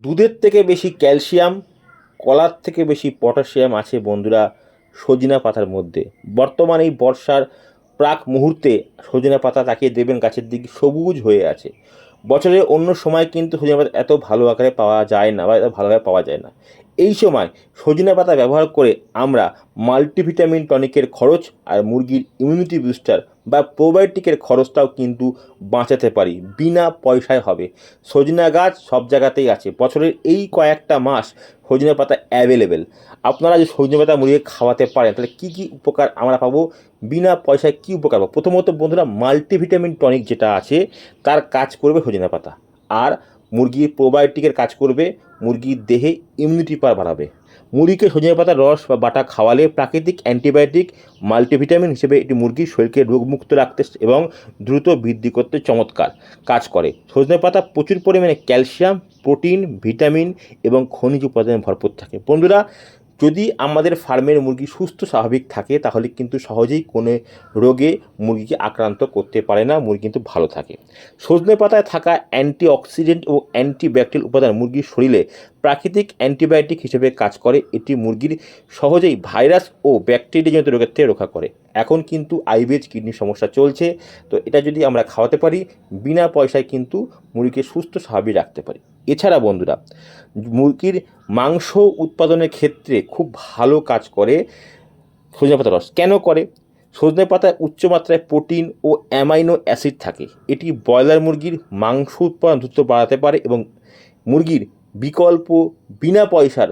দুধের থেকে বেশি ক্যালসিয়াম, কলার থেকে বেশি পটাশিয়াম আছে বন্ধুরা সজনা পাতার মধ্যে। বর্তমানে এই বর্ষার প্রাক মুহূর্তে সজনা পাতা তাকিয়ে দেবেন গাছের দিকে সবুজ হয়ে আছে। বছরের অন্য সময় কিন্তু সজনা পাতা এত ভালো আকারে পাওয়া যায় না বা এত ভালোভাবে পাওয়া যায় না। এই সময় সজনা পাতা ব্যবহার করে আমরা মাল্টিভিটামিন টনিকের খরচ আর মুরগির ইমিউনিটি বুস্টার বা প্রোবায়োটিকের খরচটাও কিন্তু বাঁচাতে পারি, বিনা পয়সায় হবে। সজনা গাছ সব জায়গাতেই আছে, বছরের এই কয়েকটা মাস সজনে পাতা অ্যাভেলেবেল। আপনারা যে সজনে পাতা মুরগিকে খাওয়াতে পারেন তাহলে কী কী উপকার আমরা পাবো, বিনা পয়সায় কী উপকার পাবো? প্রথমত বন্ধুরা, মাল্টিভিটামিন টনিক যেটা আছে তার কাজ করবে সজনে পাতা, আর মুরগির প্রোবায়োটিকের কাজ করবে, মুরগির দেহে ইমিউনিটি পাওয়ার বাড়াবে। মুরগিকে সজনে পাতার রস বা বাটা খাওয়ালে প্রাকৃতিক অ্যান্টিবায়োটিক মাল্টিভিটামিন হিসেবে এটি মুরগির শরীরকে রোগমুক্ত রাখতে এবং দ্রুত বৃদ্ধি করতে চমৎকার কাজ করে। সজনে পাতা প্রচুর পরিমাণে ক্যালসিয়াম, প্রোটিন, ভিটামিন এবং খনিজ উপাদানে ভরপুর থাকে। বন্ধুরা, যদি আমাদের ফার্মের মুরগি সুস্থ স্বাভাবিক থাকে তাহলে কিন্তু সহজেই কোনো রোগে মুরগিকে আক্রান্ত করতে পারে না, মুরগি কিন্তু ভালো থাকে। সজনে পাতায় থাকা অ্যান্টিঅক্সিডেন্ট ও অ্যান্টিব্যাকটেরিয়াল উপাদান মুরগির শরীরে প্রাকৃতিক অ্যান্টিবায়োটিক হিসেবে কাজ করে। এটি মুরগির সহজেই ভাইরাস ও ব্যাকটেরিয়াজনিত রোগের থেকে রক্ষা করে। এখন কিন্তু আইবিএস কিডনির সমস্যা চলছে, তো এটা যদি আমরা খাওয়াতে পারি বিনা পয়সায় কিন্তু মুরগিকে সুস্থ স্বাভাবিক রাখতে পারি। এছাড়া বন্ধুরা, মুরগির মাংস উৎপাদনের ক্ষেত্রে খুব ভালো কাজ করে সজনে পাতার রস। কেন করে? সজনে পাতায় উচ্চমাত্রায় প্রোটিন ও অ্যামাইনো অ্যাসিড থাকে। এটি ব্রয়লার মুরগির মাংস উৎপাদন দ্রুত বাড়াতে পারে এবং মুরগির বিকল্প বিনা পয়সার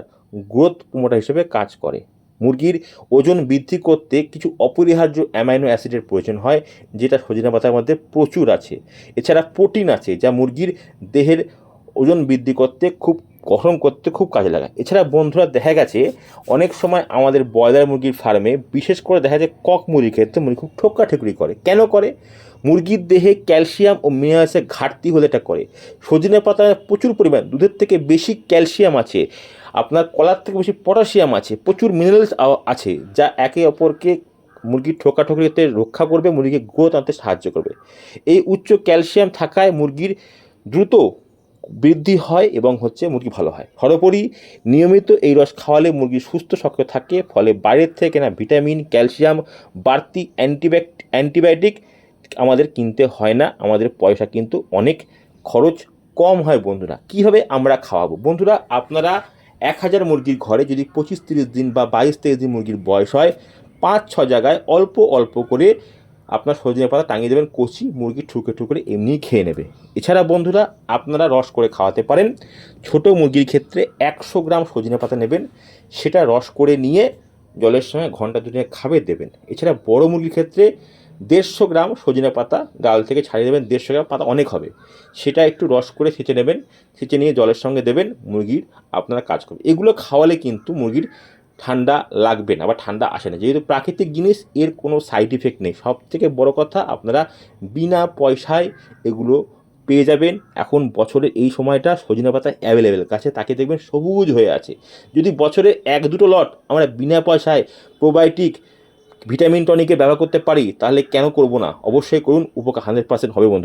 গ্রোথ প্রমোটার হিসেবে কাজ করে। মুরগির ওজন বৃদ্ধি করতে কিছু অপরিহার্য অ্যামাইনো অ্যাসিডের প্রয়োজন হয়, যেটা সজনে পাতার মধ্যে প্রচুর আছে। এছাড়া প্রোটিন আছে যা মুরগির দেহের ওজন বৃদ্ধি করতে গঠন করতে খুব কাজে লাগায়। এছাড়া বন্ধুরা, দেখা গেছে অনেক সময় আমাদের ব্রয়লার মুরগির ফার্মে বিশেষ করে দেখা যায় কক মুরগির ক্ষেত্রে মুরগি খুব ঠোক্কাঠেকুরি করে। কেন করে? মুরগির দেহে ক্যালসিয়াম ও মিনারেলসের ঘাটতি হলে এটা করে। সজনে পাতায় প্রচুর পরিমাণ দুধের থেকে বেশি ক্যালসিয়াম আছে, আপনার কলার থেকে বেশি পটাশিয়াম আছে, প্রচুর মিনারেলস আছে যা একে অপরকে মুরগির ঠোকাঠুকিতে রক্ষা করবে, মুরগিকে গ্রোথ আনতে সাহায্য করবে। এই উচ্চ ক্যালসিয়াম থাকায় মুরগির দ্রুত বৃদ্ধি হয় এবং মুরগি ভালো হয়। সর্বোপরি নিয়মিত এই রস খাওয়ালে মুরগি সুস্থ সক্রিয় থাকে, ফলে বাইরের থেকে কেনা ভিটামিন, ক্যালসিয়াম, বাড়তি অ্যান্টিবায়োটিক আমাদের কিনতে হয় না। আমাদের পয়সা কিন্তু অনেক খরচ কম হয়। বন্ধুরা, কীভাবে আমরা খাওয়াবো? বন্ধুরা, আপনারা 1000 মুরগির ঘরে যদি 25-30 দিন বা 22-23 দিন মুরগির বয়স হয়, 5-6 জায়গায় অল্প অল্প করে আপনার সজনে পাতা টাঙিয়ে দেবেন, কচি মুরগি ঠুকরে ঠুকরে এমনিই খেয়ে নেবে। এছাড়া বন্ধুরা, আপনারা রস করে খাওয়াতে পারেন। ছোট মুরগির ক্ষেত্রে 100 গ্রাম সজনে পাতা নেবেন, সেটা রস করে নিয়ে জলের সঙ্গে ঘন্টা দুয়েক খাবে দেবেন। এছাড়া বড় মুরগির ক্ষেত্রে 150 গ্রাম সজনে পাতা ডাল থেকে ছাড়িয়ে দেবেন, 150 গ্রাম পাতা অনেক হবে, সেটা একটু রস করে ছেঁচে নেবেন, ছেঁচে নিয়ে জলের সঙ্গে দেবেন, মুরগির আপনারা কাজ করবে। এগুলো খাওয়ালে কিন্তু মুরগির ঠান্ডা লাগবে না বা ঠান্ডা আসে না, যেহেতু প্রাকৃতিক জিনিস, এর কোনো সাইড ইফেক্ট নেই। সব থেকে বড় কথা, আপনারা বিনা পয়সায় এগুলো পেয়ে যাবেন। এখন বছরের এই সময়টা সজনে পাতা অ্যাভেলেবেল, গাছে তাকে দেখবেন সবুজ হয়ে আছে। যদি বছরে 1-2 লট আমরা বিনা পয়সায় প্রোবায়োটিক ভিটামিন টনিকে ব্যবহার করতে পারি তাহলে কেন করব না? অবশ্যই করুন, উপকার 100% হবে বন্ধু।